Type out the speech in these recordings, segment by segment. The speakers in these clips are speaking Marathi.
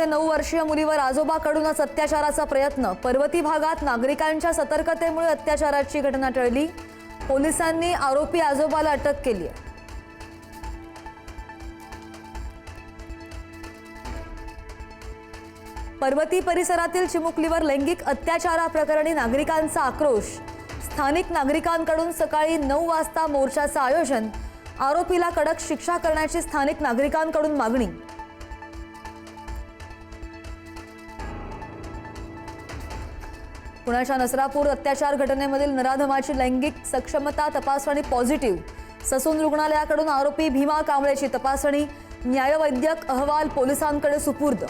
9 वर्षीय मुलीवर आजोबाकडूनच अत्याचाराचा प्रयत्न। पर्वती भागात नागरिकांच्या सतर्कतेमुळे अत्याचाराची घटना टळली। पोलिसांनी आरोपी आजोबाला अटक केली आहे। पर्वती परिसरातील चिमुकलीवर लैंगिक अत्याचाराप्रकरणी नागरिकांचा आक्रोश। स्थानिक नागरिकांकडून सकाळी 9 वाजता मोर्चाचं आयोजन। आरोपीला कडक शिक्षा करण्याची स्थानिक नागरिकांकडून मागणी। पुण्याच्या नसरापूर अत्याचार घटनेमधील नराधमाची लैंगिक सक्षमता तपासणी पॉझिटिव्ह। ससून रुग्णालयाकडून आरोपी भीमा कांबळेची तपासणी। न्यायवैद्यक अहवाल पोलिसांकडे सुपूर्द।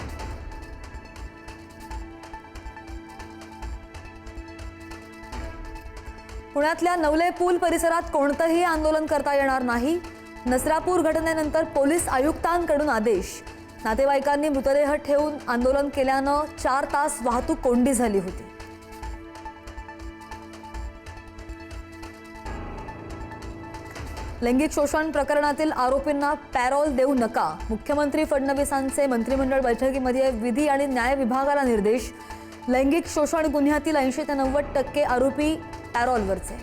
पुण्यातल्या नवले पूल परिसरात कोणतेही आंदोलन करता येणार नाही। नसरापूर घटनेनंतर पोलीस आयुक्तांकडून आदेश। नातेवाईकांनी मृतदेह ठेवून आंदोलन केल्यानं 4 तास वाहतूक कोंडी झाली होती। लैंगिक शोषण प्रकरणातील आरोपींना पॅरोल देऊ नका। मुख्यमंत्री फडणवीसांचे मंत्रिमंडळ बैठकीमध्ये विधी आणि न्याय विभागाला निर्देश। लैंगिक शोषण गुन्ह्यातील 80 ते 90% आरोपी पॅरोलवरचे।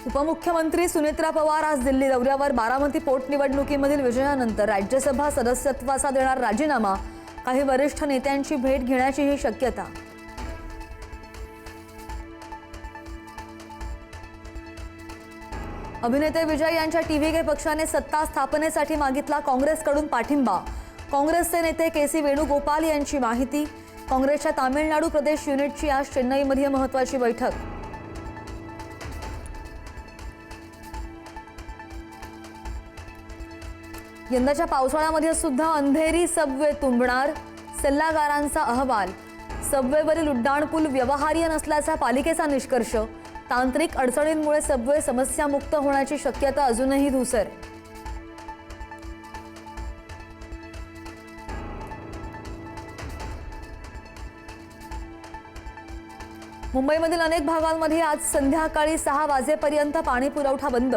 उपमुख्यमंत्री सुनेत्रा पवार आज दिल्ली दौऱ्यावर। बारामती पोटनिवडणुकीमधील विजयानंतर राज्यसभा सदस्यत्वाचा देणार राजीनामा। काही वरिष्ठ नेत्यांची भेट घेण्याचीही शक्यता। अभिनेते विजय यांच्या टीव्हीके पक्षाने सत्ता स्थापनेसाठी मागितला काँग्रेसकडून पाठिंबा। काँग्रेसचे नेते के.सी. वेणुगोपाल यांची माहिती। काँग्रेसच्या तामिळनाडू प्रदेश युनिटची आज चेन्नईमध्ये महत्त्वाची बैठक। यंदाच्या पावसाळ्यामध्ये सुद्धा अंधेरी सबवे तुंबणार। सल्लागारांचा अहवाल। सबवेवरील उड्डाणपूल व्यवहार्य नसल्याचा पालिकेचा निष्कर्ष। तांत्रिक अडचणींमुळे सबवे समस्यामुक्त होण्याची शक्यता अजूनही धूसर। मुंबईमधील अनेक भागांमध्ये आज संध्याकाळी 6 वाजेपर्यंत पाणी पुरवठा बंद।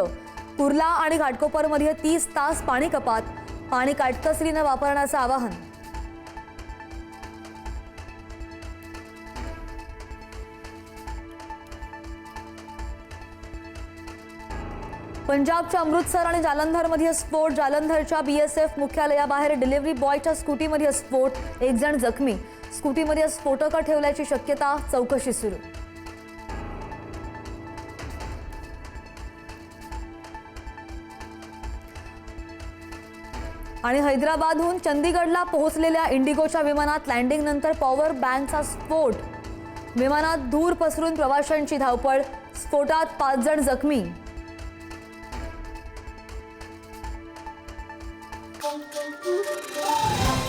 कुर्ला आणि घाटकोपरमध्ये 30 तास पाणी कपात। पाणी काटकसरीने वापरण्याचं आवाहन। पंजाबच्या अमृतसर आणि जालंधरमध्ये स्फोट। जालंधरच्या BSF मुख्यालयाबाहेर डिलिव्हरी बॉयच्या स्कूटीमध्ये स्फोट। 1 जण जखमी। स्कूटीमध्ये स्फोटकं ठेवल्याची शक्यता। चौकशी सुरू। आणि हैदराबादहून चंदीगडला पोहोचलेल्या इंडिगोच्या विमानात लँडिंगनंतर पॉवर बँकचा स्फोट। विमानात धूर पसरून प्रवाशांची धावपळ। स्फोटात 5 जण जखमी। Thank you.